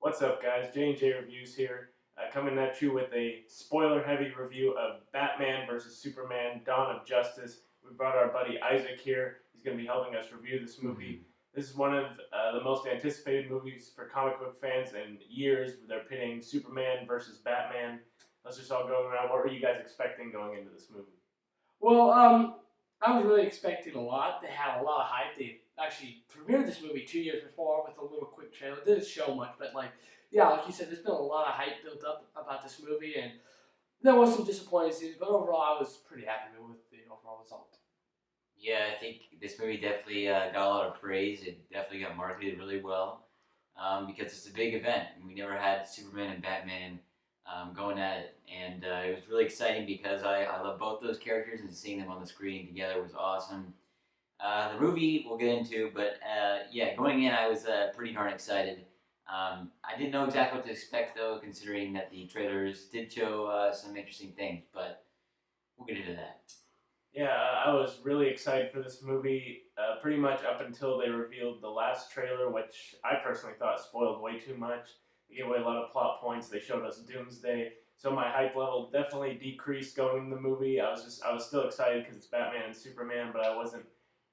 What's up, guys? JnJreviews here, coming at you with a spoiler-heavy review of Batman vs. Superman: Dawn of Justice. We brought our buddy Isaac here. He's going to be helping us review this movie. This is one of the most anticipated movies for comic book fans in years. They're pitting Superman versus Batman. Let's just all go around. What were you guys expecting going into this movie? Well, I was really expecting a lot. They had a lot of hype. They actually premiered this movie 2 years before with a little quick trailer. Didn't show much, but like you said, there's been a lot of hype built up about this movie, and there was some disappointing scenes, but overall, I was pretty happy with the overall result. Yeah, I think this movie definitely got a lot of praise. It definitely got marketed really well because it's a big event. We never had Superman and Batman going at it, and it was really exciting because I love both those characters, and seeing them on the screen together was awesome. The movie we'll get into, but yeah, going in I was pretty darn excited. I didn't know exactly what to expect though, considering that the trailers did show some interesting things, but we'll get into that. Yeah, I was really excited for this movie pretty much up until they revealed the last trailer, which I personally thought spoiled way too much. They gave away a lot of plot points. They showed us Doomsday, so my hype level definitely decreased going into the movie. I was still excited because it's Batman and Superman, but I wasn't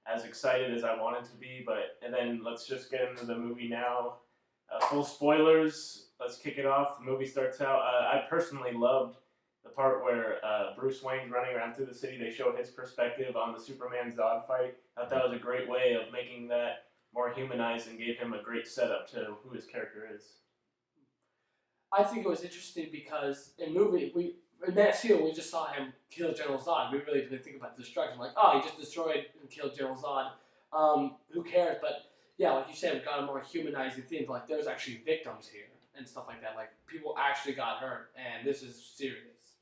as excited as I wanted to be. And then let's just get into the movie now. Full spoilers. Let's kick it off. The movie starts out. I personally loved the part where Bruce Wayne's running around through the city. They show his perspective on the Superman-Zod fight. I thought that was a great way of making that more humanized and gave him a great setup to who his character is. I think it was interesting because in Man of Steel, we just saw him kill General Zod. We really didn't think about the destruction. Like, oh, he just destroyed and killed General Zod. Who cares? But yeah, like you said, we got a more humanizing thing. Like, there's actually victims here and stuff like that. Like, people actually got hurt, and this is serious.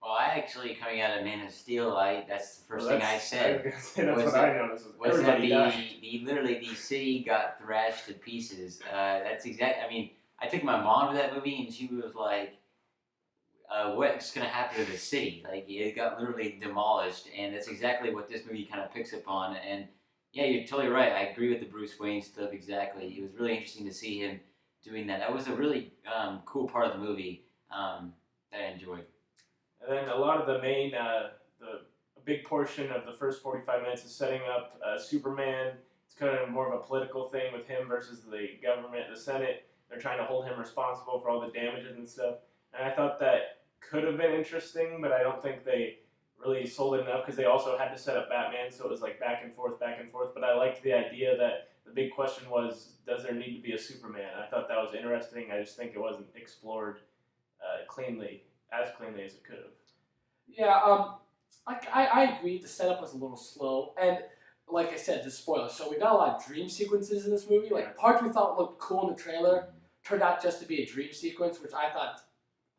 Well, I actually, coming out of Man of Steel, that's the first thing I said. That's what I noticed. Was that literally the city got thrashed to pieces. That's exactly. I mean, I took my mom to that movie, and she was like, "What's gonna happen to the city? Like, it got literally demolished." And that's exactly what this movie kind of picks up on. And yeah, you're totally right. I agree with the Bruce Wayne stuff exactly. It was really interesting to see him doing that. That was a really cool part of the movie that I enjoyed. And then a lot of the main, a big portion of the first 45 minutes is setting up Superman. It's kind of more of a political thing with him versus the government, the Senate. They're trying to hold him responsible for all the damages and stuff. And I thought that could have been interesting, but I don't think they really sold it enough because they also had to set up Batman, so it was like back and forth, back and forth. But I liked the idea that the big question was, does there need to be a Superman? I thought that was interesting. I just think it wasn't explored as cleanly as it could have. Yeah, I agree. The setup was a little slow, and like I said, the spoilers. So we got a lot of dream sequences in this movie. Like parts we thought looked cool in the trailer turned out just to be a dream sequence, which I thought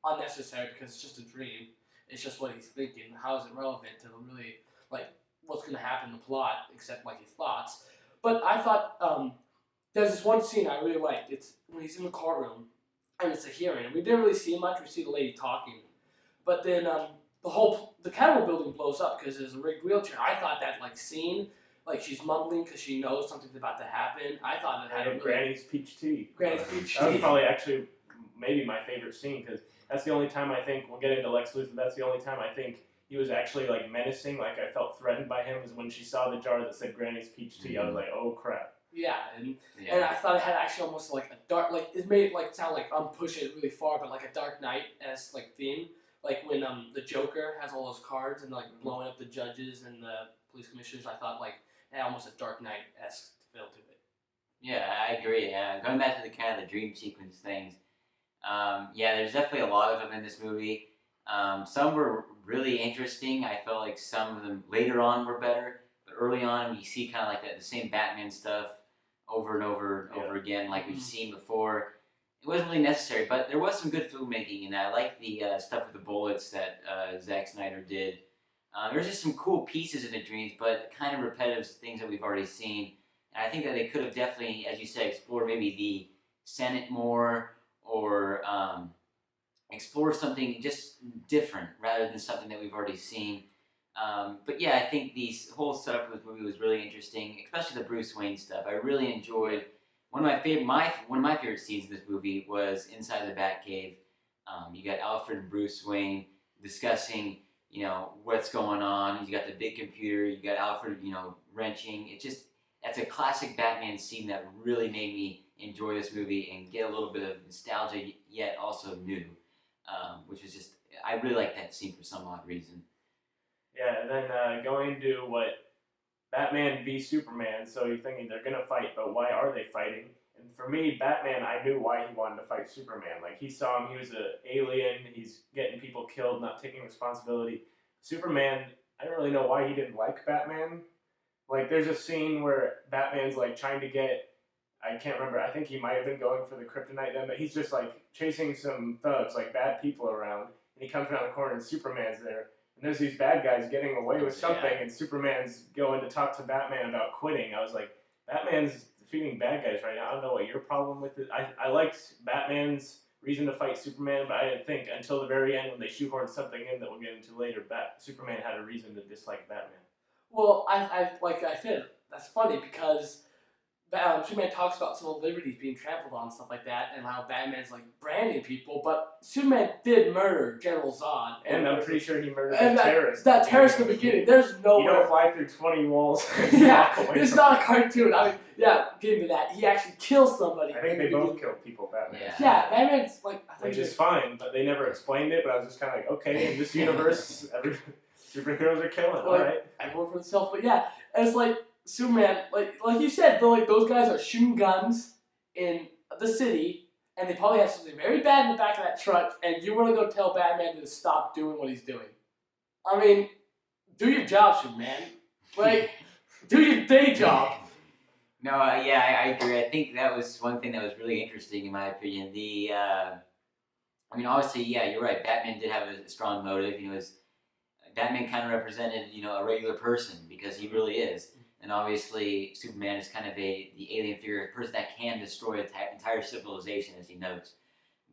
unnecessary because it's just a dream. It's just what he's thinking. How is it relevant to really like what's going to happen in the plot, except like his thoughts? But I thought there's this one scene I really liked. It's when he's in the courtroom and it's a hearing, and we didn't really see much. We see the lady talking, but then the Capitol building blows up because there's a rigged wheelchair. I thought that like scene, like she's mumbling because she knows something's about to happen. I thought it had a really, Granny's peach tea. Granny's peach tea. That was probably actually maybe my favorite scene because that's the only time I think we'll get into Lex Luthor. That's the only time I think he was actually like menacing. Like I felt threatened by him was when she saw the jar that said Granny's peach tea. I was like, oh crap. Yeah, and I thought it had actually almost like a dark, like it made it like sound like I'm pushing it really far, but like a Dark Knight-esque like theme. Like when the Joker has all those cards and like blowing up the judges and the police commissioners, I thought like it had almost a Dark Knight-esque feel to it. Yeah, I agree. Going back to the kind of the dream sequence things, yeah, there's definitely a lot of them in this movie. Some were really interesting. I felt like some of them later on were better, but early on we see kind of like the same Batman stuff over and over again, like we've seen before. It wasn't really necessary, but there was some good filmmaking in that. I like the stuff with the bullets that Zack Snyder did. There's just some cool pieces in the dreams, but kind of repetitive things that we've already seen. And I think that they could have definitely, as you said, explored maybe the Senate more, or explore something just different rather than something that we've already seen. But yeah, I think the whole setup of the movie was really interesting, especially the Bruce Wayne stuff. I really enjoyed One of my favorite scenes in this movie was inside the Batcave. You got Alfred and Bruce Wayne discussing, what's going on. You got the big computer. You got Alfred, wrenching. That's a classic Batman scene that really made me enjoy this movie and get a little bit of nostalgia, yet also new, which was just, I really like that scene for some odd reason. Yeah, and then going to what Batman v Superman. So you're thinking they're gonna fight, but why are they fighting? And for me, Batman, I knew why he wanted to fight Superman. Like he saw him, he was an alien. He's getting people killed, not taking responsibility. Superman, I don't really know why he didn't like Batman. Like there's a scene where Batman's like trying to get. I can't remember. I think he might have been going for the kryptonite then, but he's just like chasing some thugs, like bad people around, and he comes around the corner and Superman's there. And there's these bad guys getting away with something, and Superman's going to talk to Batman about quitting. I was like, Batman's defeating bad guys right now. I don't know what your problem with it. I liked Batman's reason to fight Superman, but I didn't think until the very end when they shoehorned something in that we'll get into later, Superman had a reason to dislike Batman. Well, like I said, that's funny because Superman talks about civil liberties being trampled on and stuff like that, and how Batman's like branding people, but Superman did murder General Zod. And I'm pretty sure he murdered the terrorist. That terrorist in the beginning, there's no way. You don't fly through 20 walls. Yeah, it's not a cartoon. I mean, yeah, getting to that, he actually kills somebody. I think they both killed people, Batman. Yeah, Batman's like... Which is fine, but they never explained it, but I was just kind of like, okay, in this universe, superheroes are killing, alright. Everyone for themselves, but yeah, and it's like, Superman, like you said, those guys are shooting guns in the city, and they probably have something very bad in the back of that truck, and you want to go tell Batman to stop doing what he's doing. I mean, do your job, Superman. Like, do your day job. No, I agree. I think that was one thing that was really interesting, in my opinion. Obviously, yeah, you're right. Batman did have a strong motive. Batman kind of represented, a regular person, because he really is. And obviously, Superman is kind of the alien figure, a person that can destroy an entire civilization, as he notes.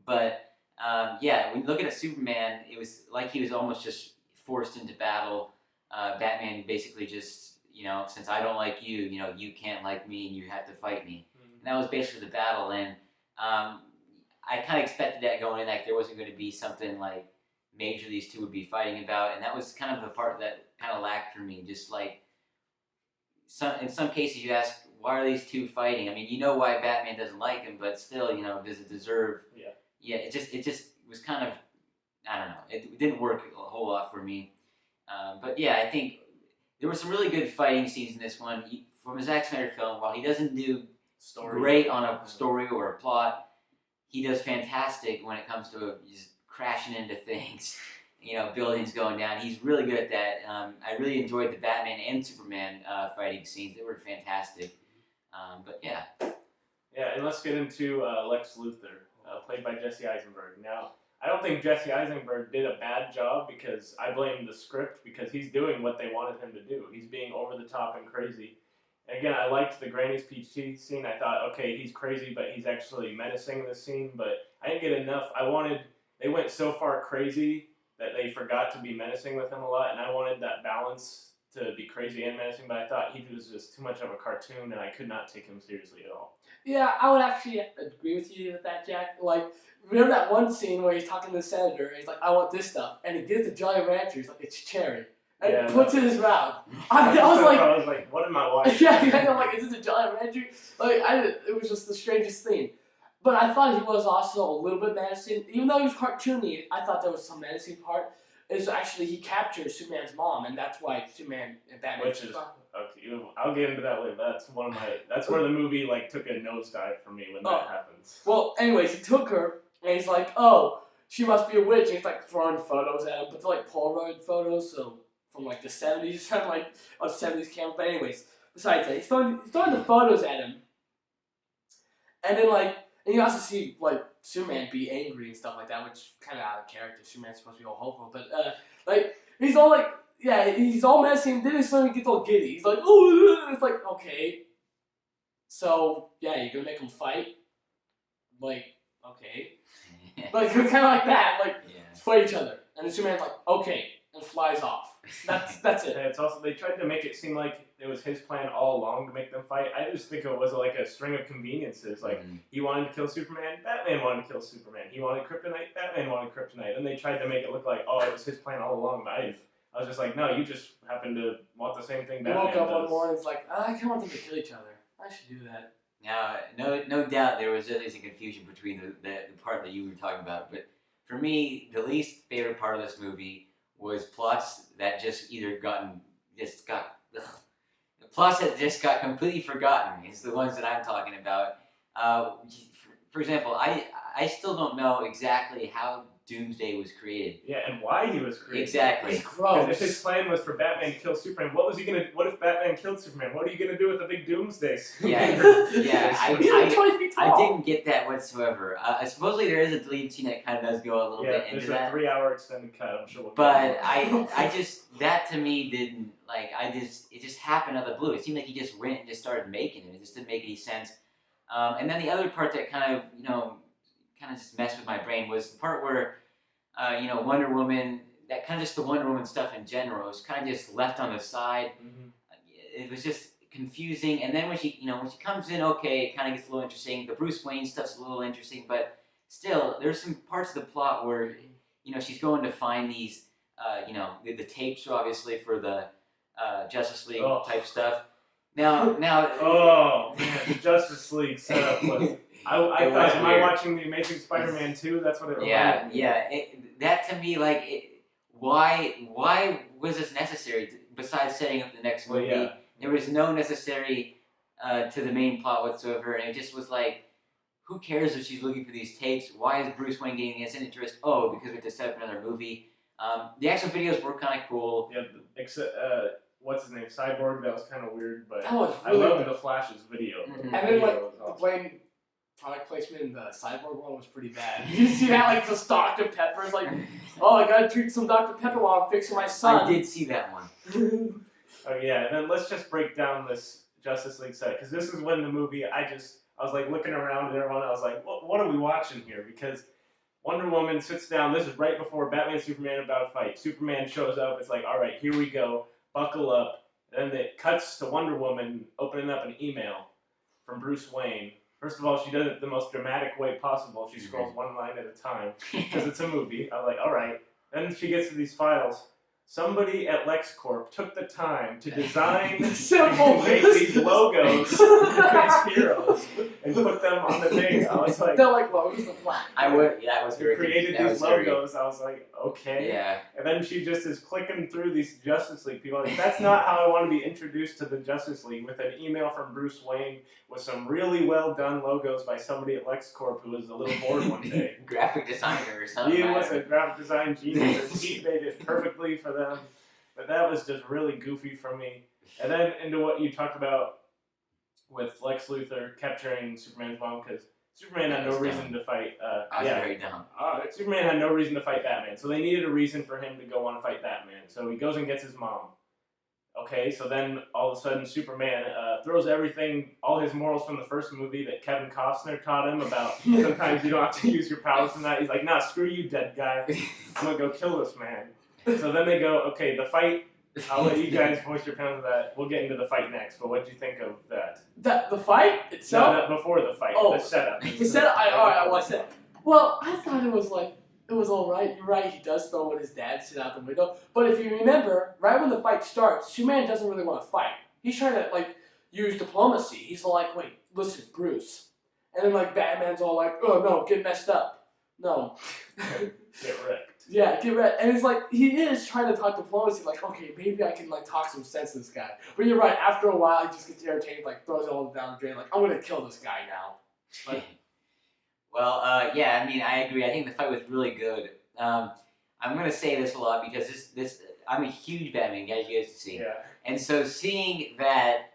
But, when you look at Superman, it was like he was almost just forced into battle. Batman basically just, since I don't like you, you can't like me, and you have to fight me. Mm-hmm. And that was basically the battle. And I kind of expected that going in, like there wasn't going to be something like major these two would be fighting about. And that was kind of the part that kind of lacked for me, just like, in some cases you ask, why are these two fighting? I mean, you know why Batman doesn't like him, but still, does it deserve? Yeah. It just was kind of, I don't know. It didn't work a whole lot for me. But yeah, I think there were some really good fighting scenes in this one. From a Zack Snyder film, while he doesn't do great on a story or a plot, he does fantastic when it comes to just crashing into things. Buildings going down. He's really good at that. I really enjoyed the Batman and Superman fighting scenes. They were fantastic. But yeah. Yeah, and let's get into Lex Luthor, played by Jesse Eisenberg. Now, I don't think Jesse Eisenberg did a bad job because I blame the script because he's doing what they wanted him to do. He's being over the top and crazy. And again, I liked the Granny's Peach Tea scene. I thought, okay, he's crazy, but he's actually menacing in this scene. But I didn't get enough. They went so far crazy that they forgot to be menacing with him a lot, and I wanted that balance to be crazy and menacing, but I thought he was just too much of a cartoon, and I could not take him seriously at all. Yeah, I would actually agree with you with that, Jack. Like, remember that one scene where he's talking to the senator, and he's like, I want this stuff, and he gives the Jolly Rancher, he's like, it's cherry, and puts it in his mouth. I was like, what am I watching? Yeah, I'm like, is this a Jolly Rancher? Like, it was just the strangest thing. But I thought he was also a little bit menacing. Even though he was cartoony, I thought there was some menacing part. Is actually he captures Superman's mom, and that's why Superman and Batman. Which is okay. I'll get into that later. That's where the movie took a nosedive for me when that happens. Well, anyways, he took her, and he's like, "Oh, she must be a witch." And he's throwing photos at him, but they're Polaroid photos, so from the 70s, a 70s camera. But anyways, besides that, he's throwing the photos at him, and then and you also see Superman be angry and stuff like that, which kind of out of character. Superman's supposed to be all hopeful, but he's all he's all messy, and then he suddenly gets all giddy. He's like, oh, it's okay. So yeah, you're gonna make them fight, okay, kind of like that, fight each other, and then Superman's okay, and flies off. That's it. And it's also they tried to make it seem like it was his plan all along to make them fight. I just think it was like a string of conveniences. Like he wanted to kill Superman, Batman wanted to kill Superman. He wanted kryptonite, Batman wanted kryptonite, and they tried to make it look like it was his plan all along. But I was just like, no, you just happen to want the same thing. Batman woke up does. one morning, it's like I kind of want them to kill each other. I should do that. Now, no doubt there was at least a confusion between the part that you were talking about, but for me, the least favorite part of this movie was plots that just plots that just got completely forgotten. Is the ones that I'm talking about. For example, I still don't know exactly how Doomsday was created. Yeah, and why he was created. Exactly. It's gross. Because if his plan was for Batman to kill Superman, what if Batman killed Superman? What are you gonna do with a big Doomsday scene? Yeah. He's like 20 feet tall. I didn't get that whatsoever. Supposedly there is a deleted scene that kind of does go a little bit into that. There's a 3-hour extended cut. I'm sure. But I just that to me didn't like. It just happened out of the blue. It seemed like he just went and just started making it. It just didn't make any sense. And then the other part that kind of just messed with my brain was the part where Wonder Woman. That kind of just the Wonder Woman stuff in general was kind of just left on the side. Mm-hmm. It was just confusing. And then when she comes in, okay, it kind of gets a little interesting. The Bruce Wayne stuff's a little interesting, but still, there's some parts of the plot where she's going to find these, the tapes obviously for the Justice League type stuff. Now. Oh man, the Justice League setup was. I thought, am I watching the Amazing Spider-Man 2? That's what it reminded me. Yeah. That to me, why was this necessary? Besides setting up the next movie, there was no necessary to the main plot whatsoever, and it just was like, who cares if she's looking for these tapes? Why is Bruce Wayne getting this interest? Oh, because we have to set up another movie. The action videos were kind of cool. Yeah, except what's his name, Cyborg? That was kind of weird, but really I loved the Flash's video. Mm-hmm. And then the Wayne product placement in the Cyborg one was pretty bad. You see that, like, just Dr. Pepper's like, I gotta drink some Dr. Pepper while I'm fixing my son. I did see that one. Oh yeah, and then let's just break down this Justice League set, because this is when the movie, I was like looking around at everyone, I was like, what are we watching here? Because Wonder Woman sits down, this is right before Batman and Superman are about to fight. Superman shows up, it's like, alright, here we go, buckle up. And then it cuts to Wonder Woman opening up an email from Bruce Wayne. First of all, she does it the most dramatic way possible. She scrolls one line at a time because it's a movie. I was like, all right. Then she gets to these files. Somebody at LexCorp took the time to design and make these logos for these heroes and put them on the thing. I was like, they're like logos of flat. That was very created these logos. I was like, okay. Yeah. And then she just is clicking through these Justice League people. Like, that's not how I want to be introduced to the Justice League, with an email from Bruce Wayne with some really well done logos by somebody at LexCorp who was a little bored one day. Graphic designer or something. He was a graphic design genius. He made it perfectly for them. But that was just really goofy for me. And then into what you talked about with Lex Luthor capturing Superman's mom, because Superman had no reason to fight. Very dumb. Superman had no reason to fight Batman, so they needed a reason for him to go on and fight Batman. So he goes and gets his mom. Okay, so then all of a sudden Superman throws everything, all his morals from the first movie that Kevin Costner taught him about sometimes you don't have to use your powers and that. He's like, nah, screw you, dead guy. I'm going to go kill this man. So then they go, okay, the fight, I'll let you guys voice your opinion of that. We'll get into the fight next, but what did you think of that? The fight itself? No, before the fight, the setup. The setup, I watched it. Well, I thought it was alright. You're right, he does throw what his dad sit out the window. But if you remember, right when the fight starts, Superman doesn't really want to fight. He's trying to, use diplomacy. He's like, wait, listen, Bruce. And then, Batman's all like, oh, no, get messed up. No. Get wrecked. Yeah, get rid. And it's like, he is trying to talk diplomacy, okay, maybe I can talk some sense to this guy. But you're right, after a while he just gets irritated, throws it all down the drain, I'm gonna kill this guy now. Well, yeah, I mean, I agree. I think the fight was really good. I'm gonna say this a lot because this I'm a huge Batman guy, as you guys can see. Yeah. And so seeing that,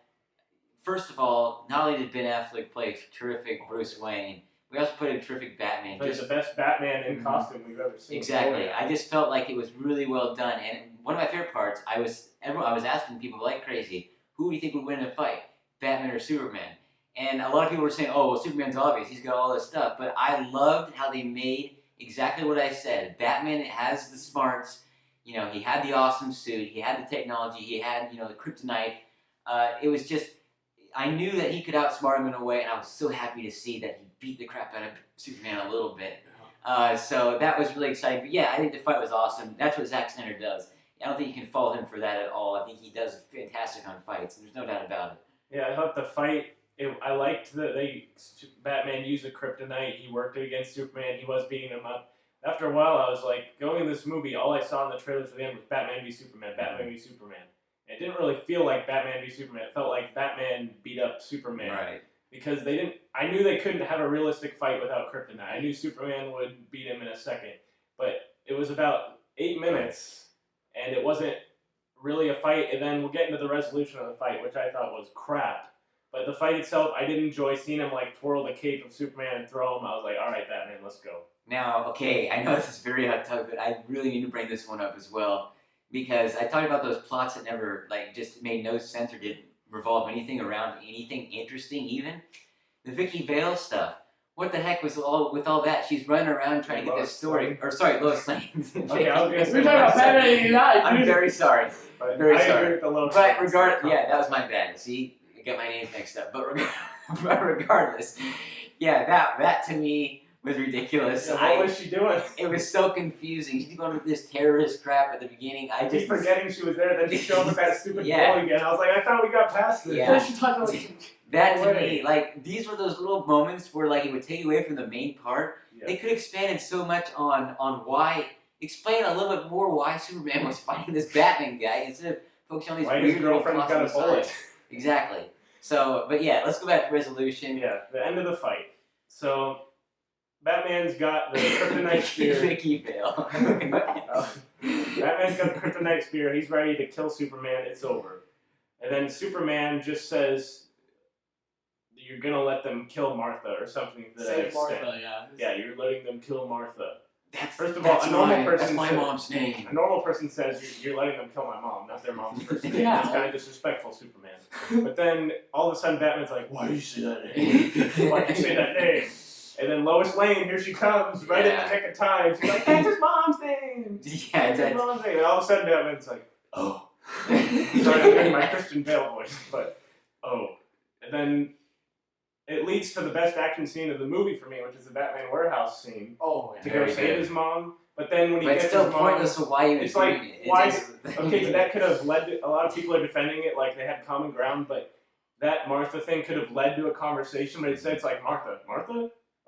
first of all, not only did Ben Affleck play a terrific Bruce Wayne, we also put a terrific Batman. He's the best Batman in costume we've ever seen. Exactly. I just felt like it was really well done. And one of my favorite parts, I was asking people like crazy, who do you think would win in a fight, Batman or Superman? And a lot of people were saying, oh, well, Superman's obvious. He's got all this stuff. But I loved how they made exactly what I said. Batman has the smarts. You know, he had the awesome suit, he had the technology, he had, you know, the kryptonite. It was just, I knew that he could outsmart him in a way, and I was so happy to see that he beat the crap out of Superman a little bit. So that was really exciting. But yeah, I think the fight was awesome. That's what Zack Snyder does. I don't think you can fault him for that at all. I think he does fantastic on fights. There's no doubt about it. Yeah, I thought the fight. I liked that Batman used the kryptonite. He worked it against Superman. He was beating him up. After a while, I was like, going in this movie, all I saw in the trailers for the end was Batman v Superman, Batman v Superman. It didn't really feel like Batman v Superman. It felt like Batman beat up Superman. Right. Because they didn't. I knew they couldn't have a realistic fight without kryptonite. I knew Superman would beat him in a second, but it was about 8 minutes, and it wasn't really a fight. And then we'll get into the resolution of the fight, which I thought was crap. But the fight itself, I did enjoy seeing him like twirl the cape of Superman and throw him. I was like, all right, Batman, let's go. Now, okay, I know this is very hot topic, but I really need to bring this one up as well, because I talked about those plots that never, like, just made no sense or didn't revolve anything around anything interesting even. The Vicky Vale stuff. What the heck was with all that? She's running around trying to get this story. Or sorry, Lois Lane. Okay, I was going to say. We're talking about Batman. I'm very sorry. Very sorry. Agree with the Lois But Lane. yeah, that was my bad. See, I got my names mixed up. But regardless, yeah, that to me was ridiculous. Yeah, what was she doing? It was so confusing. She's going with this terrorist crap at the beginning. I just keep forgetting she was there, then she showed up with that stupid Yeah. ball again. I was like, I thought we got past this. Yeah. Then she talked about that to No me, way. like, these were those little moments where, like, it would take away from the main part. Yeah. They could have expanded so much on why, explain a little bit more why Superman was fighting this Batman guy instead of focusing on these Why his weird little girlfriend's plots got on a the bullet. side. Exactly. So, but yeah, let's go back to resolution. Yeah, the end of the fight. So, Batman's got the kryptonite spear. Vicky Vale. Batman's got the kryptonite spear. He's ready to kill Superman. It's over. And then Superman just says, "You're gonna let them kill Martha," or something to that Save extent. Martha, yeah. Yeah, you're letting them kill Martha. First of all, a normal person that's my said- mom's name. A normal person says, "You're letting them kill my mom," not their mom's first name. Yeah. It's kind of disrespectful, Superman. But then all of a sudden, Batman's like, "Why did you say that name? Why did you say that name?" And then Lois Lane, here she comes, right in the nick of time. She's like, "That's his mom's name. Yeah, That's his that's mom's name." And all of a sudden, Batman's like, "Oh." Sorry, I'm doing my Christian Bale voice, but oh. And then it leads to the best action scene of the movie for me, which is the Batman warehouse scene Oh, to yeah. go Very save good. his mom. But then when he But it's gets still his mom, pointless of why he was it's like, doing it. why- It is- okay, but that could have led to, a lot of people are defending it like they had common ground, but that Martha thing could have led to a conversation, but instead it's like, Martha,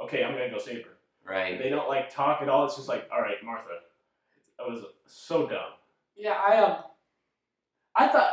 okay, I'm gonna go save her. Right. They don't like talk at all, it's just like, alright, Martha. That was so dumb. Yeah, I thought,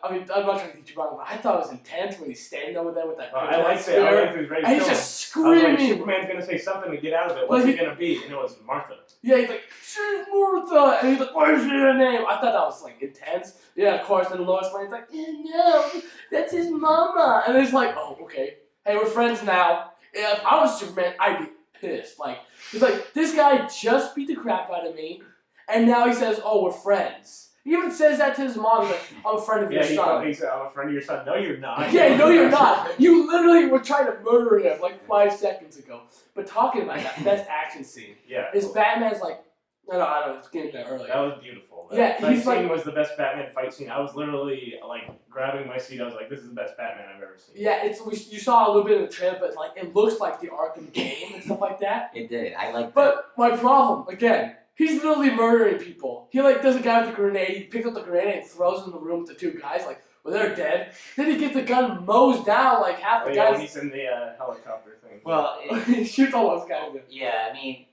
I mean, I'm not trying to get you wrong, but I thought it was intense when he's standing over there with that I kryptonite liked it, spear. I liked it, it was very And he's killing. just I was like, screaming. Superman's gonna say something to get out of it, what's Like it gonna be? And it was Martha. Yeah, he's like, she's Martha! And he's like, what is your name? I thought that was, like, intense. Yeah, of course, then Lois Lane's like, no, that's his mama. And it's like, oh, okay. Hey, we're friends now. Yeah, if I was Superman, I'd be pissed. Like, he's like, this guy just beat the crap out of me, and now he says, oh, we're friends. He even says that to his mom. He's like, I'm a friend of your son. He said, I'm a friend of your son. No, you're not. Yeah, no, you're not. You literally were trying to murder him like 5 seconds ago. But talking about that best action scene Yeah. is Batman's like, no, I don't know, it's getting there earlier. That was beautiful. That Yeah, fight he's scene like- was the best Batman fight scene. I was literally like grabbing my seat. I was like, "This is the best Batman I've ever seen." Yeah, you saw a little bit of the trailer, but like it looks like the Arkham game and stuff like that. It did. I like that. But my problem, again, he's literally murdering people. He like does a guy with a grenade, he picks up the grenade and throws it in the room with the 2 guys, like, well, they're dead. Then he gets the gun, mows down like half Oh, the yeah, when guys. he's in the helicopter thing. Well, He shoots all those guys. yeah, I mean,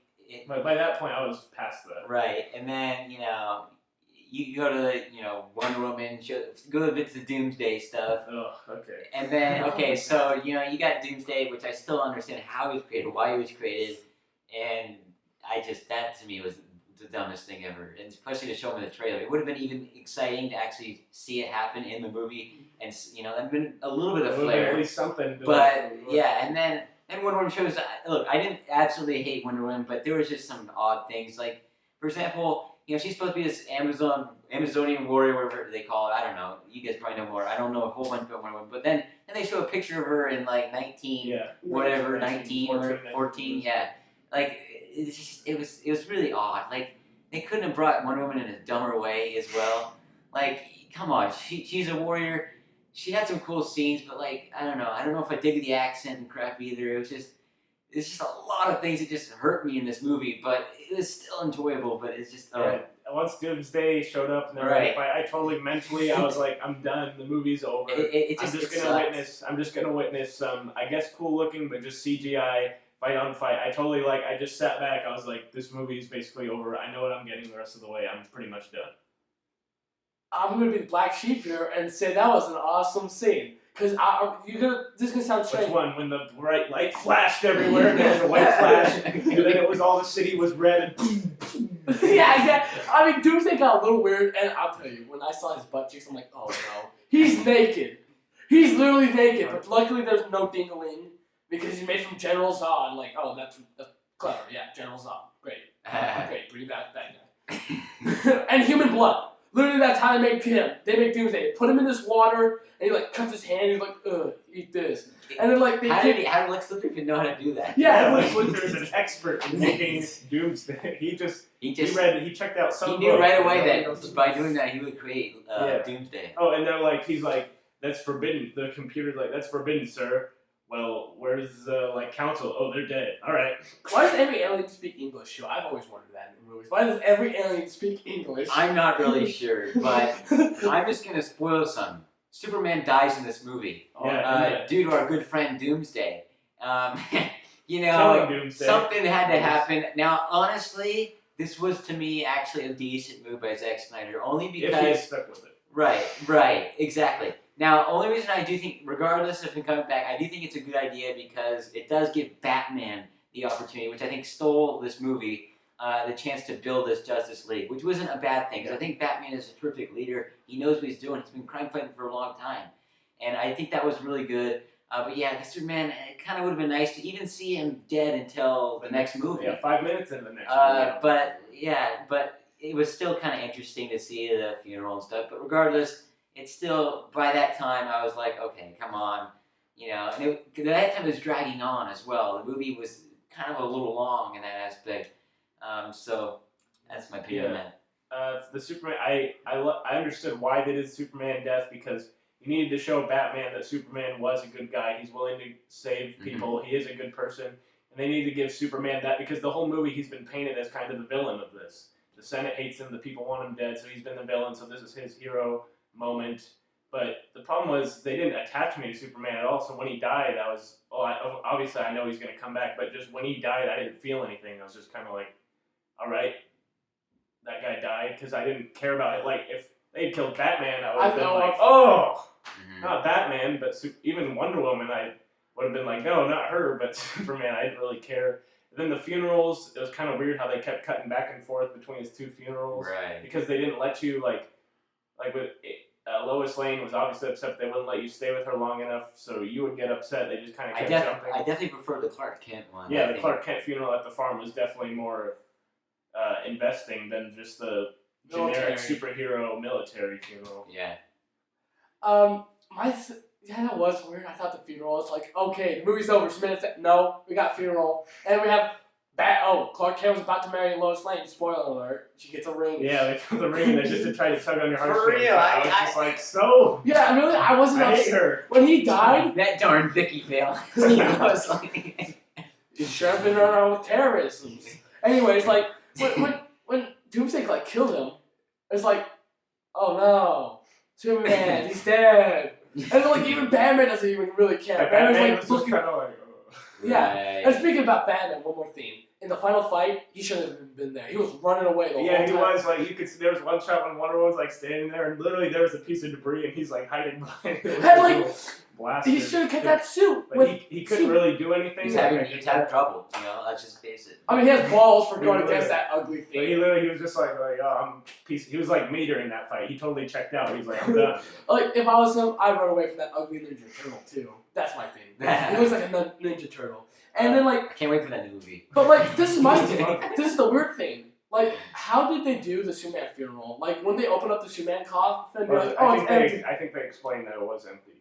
but by that point, I was past that. right. And then, you go to the, Wonder Woman, go a bit to the Doomsday stuff. Ugh. Okay. And then, okay, so, you got Doomsday, which I still don't understand how he was created, why he was created. And that to me was the dumbest thing ever. And especially to show him in the trailer. It would have been even exciting to actually see it happen in the movie. And, that'd been a little bit of It would've been flair. at least something. To But yeah, and then Wonder Woman shows. Look, I didn't absolutely hate Wonder Woman, but there was just some odd things. Like, for example, she's supposed to be this Amazonian warrior, whatever they call it. I don't know. You guys probably know more. I don't know a whole bunch about Wonder Woman. But then they show a picture of her in like 19, Yeah. whatever, 19 or 14, 14. Yeah, like it was really odd. Like They couldn't have brought Wonder Woman in a dumber way as well. Like, come on, she's a warrior. She had some cool scenes, but like, I don't know if I dig the accent and crap either. It's just a lot of things that just hurt me in this movie, but it was still enjoyable. But it's just once Doomsday showed up and Right. I totally mentally I was like, I'm done. The movie's over. it I'm just gonna witness some, I guess, cool looking, but just CGI fight on fight. I just sat back. I was like, this movie is basically over. I know what I'm getting the rest of the way. I'm pretty much done. I'm gonna be the black sheep here and say that was an awesome scene. Cause this is gonna sound strange. Which one? When the bright light flashed everywhere, and there was a white flash, and then it was all the city was red. And yeah. I mean, Doomsday got a little weird, and I'll tell you, when I saw his butt cheeks, I'm like, oh no, he's naked. He's literally naked. But luckily, there's no dingling because he's made from General Zod. Like, oh, that's clever. Yeah, General Zod. Great, pretty bad guy. And human blood. Literally, that's how they make him. They make Doomsday. They put him in this water, and he like cuts his hand. He's like, ugh, eat this. And then like how did Lex Luthor even know how to do that? Yeah, Lex Luthor is an expert in making Doomsday. He checked out some. He knew right away that by doing that he would create Doomsday. Oh, and he's like, that's forbidden. The computer's like, that's forbidden, sir. Well, where's council? Oh, they're dead. All right. Why does every alien speak English? I've always wondered that in movies. Why does every alien speak English? I'm not really sure, but I'm just gonna spoil some. Superman dies in this movie due to our good friend Doomsday. Killing Doomsday. Something had to happen. Now, honestly, this was to me actually a decent move by Zack Snyder, only because if he is stuck with it. Right, exactly. Now, only reason I do think, regardless of him coming back, I do think it's a good idea because it does give Batman the opportunity, which I think stole this movie, the chance to build this Justice League, which wasn't a bad thing because I think Batman is a terrific leader. He knows what he's doing. He's been crime fighting for a long time, and I think that was really good. But yeah, the Superman, it kind of would have been nice to even see him dead until the next movie. Yeah, 5 minutes into the next movie. But it was still kind of interesting to see the funeral and stuff. But regardless, it's still, by that time, I was like, okay, come on. And that time it was dragging on as well. The movie was kind of a little long in that aspect. So that's my opinion on that. The Superman, I understood why they did Superman death because you needed to show Batman that Superman was a good guy. He's willing to save people. Mm-hmm. He is a good person. And they need to give Superman that because the whole movie he's been painted as kind of the villain of this. The Senate hates him. The people want him dead. So he's been the villain. So this is his hero moment. But the problem was they didn't attach me to Superman at all. So when he died, obviously I know he's going to come back. But just when he died, I didn't feel anything. I was just kind of like, all right, that guy died because I didn't care about it. Like if they had killed Batman, I would have been like, not Batman, but even Wonder Woman, I would have been like, no, not her, but Superman. I didn't really care. And then the funerals, it was kind of weird how they kept cutting back and forth between his two funerals, right? Because they didn't let you like with Lois Lane was obviously upset they wouldn't let you stay with her long enough, so you would get upset. They just kind of kept jumping. I definitely prefer the Clark Kent one. Yeah, the Clark Kent funeral at the farm was definitely more investing than just the generic superhero military funeral. Yeah. That was weird. I thought the funeral was like, okay, the movie's over. No, we got funeral, and we have Clark Kent was about to marry Lois Lane. Spoiler alert. She gets a ring. Yeah, they put the ring. They just to try to tug on your heartstrings. For real, I was just like, so. Yeah, really, I wasn't. I hate her. When he died, that darn Vicky fail. Lois Lane. You should have been around with terrorism. Anyways, like when Doomsday killed him, it's like, oh no, Superman, he's dead. And then, even Batman doesn't even really care. Batman's looking. Kind of like, yeah. Right. And speaking about Batman, one more theme. In the final fight, he shouldn't have been there. He was running away the whole time. Yeah, he was. You could see there was one shot when Wonder Woman was standing there, and literally there was a piece of debris, and he's hiding behind it. And he should have kept that suit. He couldn't really do anything. He's having trouble. Let's just face it. I mean, he has balls for going against that ugly thing. He was just like, I'm peace. He was like me during that fight. He totally checked out. He's like, I'm done. If I was him, I'd run away from that ugly Ninja Turtle too. That's my thing. He looks like a Ninja Turtle. And then I can't wait for that new movie. But this is my thing. This is the weird thing. How did they do the Superman funeral? When they open up the Superman coffin, I think they explained that it was empty.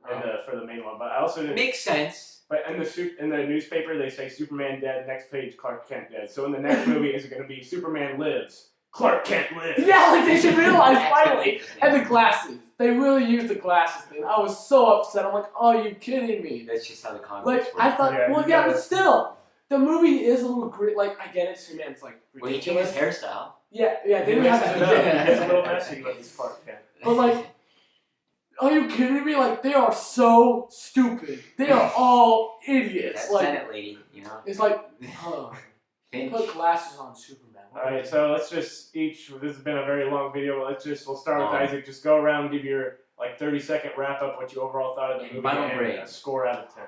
And for the main one, but I also didn't. Makes sense. But in the newspaper, they say Superman dead. Next page, Clark Kent dead. So in the next movie, is it going to be Superman lives, Clark Kent lives? Yeah, like they should realize That's finally. interesting. And the glasses. They really used the glasses thing. I was so upset. I'm like, oh, you kidding me? That's just how the comics Like, work. I thought, Yeah, well, you yeah, gotta- but still. The movie is a little great. Like, I get it, Superman's like Well, he changed ridiculous. his hairstyle. Yeah, they He didn't have messes that. it up. He gets a little messy with his Clark Kent. But like, are you kidding me? Like, they are so stupid. They are all idiots. That Like, Senate lady, you know. it's like, Finch. put glasses on Superman. All right, so let's just each. This has been a very long video. We'll start with Um, Isaac. Just go around, give your 30-second wrap up, what you overall thought of the And movie, final and grade. a score out of 10.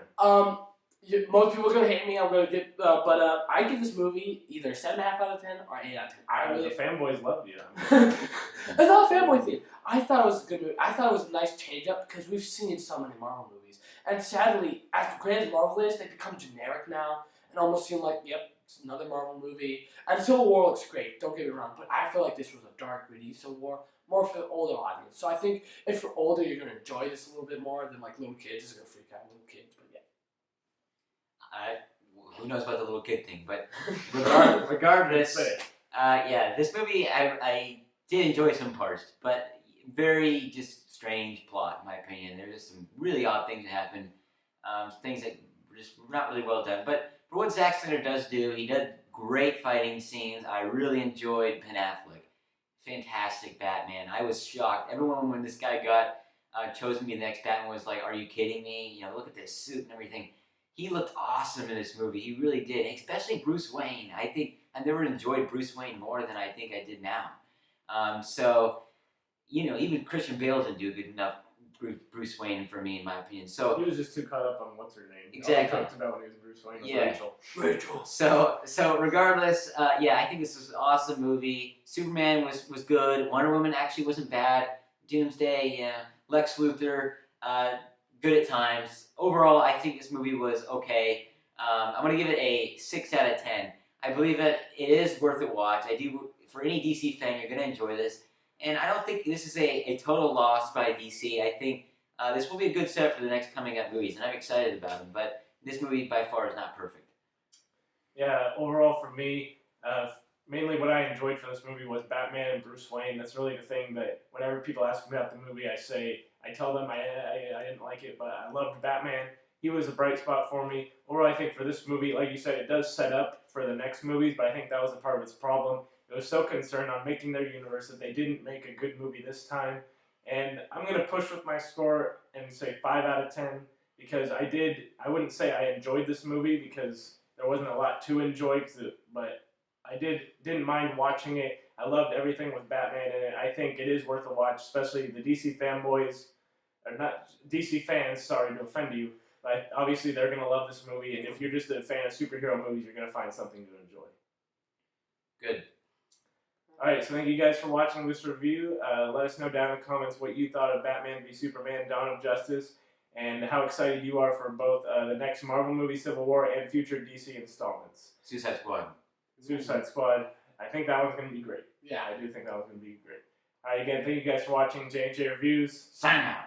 Most people are gonna hate me. I'm gonna get, but I give this movie either 7.5 out of 10 or 8 out of 10. I really The fanboys love you. It's not a fanboy thing. I thought it was a good movie. I thought it was a nice change up because we've seen so many Marvel movies, and sadly, as great as Marvel is, they become generic now and almost seem like, yep, it's another Marvel movie. And Civil War looks great. Don't get me wrong, but I feel like this was a dark, gritty Civil War, more for the older audience. So I think if you're older, you're gonna enjoy this a little bit more than like little kids. It's gonna freak out little kids, but yeah. Who knows about the little kid thing, but regardless, yeah, this movie I did enjoy some parts, but very just strange plot in my opinion. There's just some really odd things that happen, things that were just not really well done. But for what Zack Snyder does do, he did great fighting scenes. I really enjoyed Ben Affleck, fantastic Batman. I was shocked. Everyone when this guy got chosen to be the next Batman was like, "Are you kidding me? You know, look at this suit and everything." He looked awesome in this movie. He really did, especially Bruce Wayne. I think I've never enjoyed Bruce Wayne more than I think I did now. So, you know, even Christian Bale didn't do good enough Bruce Wayne for me, in my opinion. So He was just too caught up on what's her name. Exactly. All he talked about when he was Bruce Wayne was Yeah. Rachel. So regardless, yeah, I think this was an awesome movie. Superman was good. Wonder Woman actually wasn't bad. Doomsday, yeah. Lex Luthor, good at times. Overall, I think this movie was okay. I'm gonna give it a 6 out of 10. I believe that it is worth a watch. I do. For any DC fan, you're gonna enjoy this, and I don't think this is a total loss by DC. I think this will be a good setup for the next coming up movies, and I'm excited about them. But this movie by far is not perfect. Yeah, overall for me, mainly what I enjoyed for this movie was Batman and Bruce Wayne. That's really the thing that whenever people ask me about the movie, I tell them I didn't like it, but I loved Batman. He was a bright spot for me. Overall, I think for this movie, like you said, it does set up for the next movies, but I think that was a part of its problem. It was so concerned on making their universe that they didn't make a good movie this time. And I'm going to push with my score and say 5 out of 10 because I wouldn't say I enjoyed this movie because there wasn't a lot to enjoy, but I didn't mind watching it. I loved everything with Batman in it. I think it is worth a watch, especially the DC fanboys, or not DC fans, sorry to offend you, but obviously they're going to love this movie, and if you're just a fan of superhero movies, you're going to find something to enjoy. Good. Alright, so thank you guys for watching this review. Let us know down in the comments what you thought of Batman v Superman: Dawn of Justice, and how excited you are for both the next Marvel movie, Civil War, and future DC installments. Suicide Squad. Suicide Squad, I think that one's going to be great. Yeah. I do think that one's going to be great. Alright, again, thank you guys for watching JnJreviews. Sign out.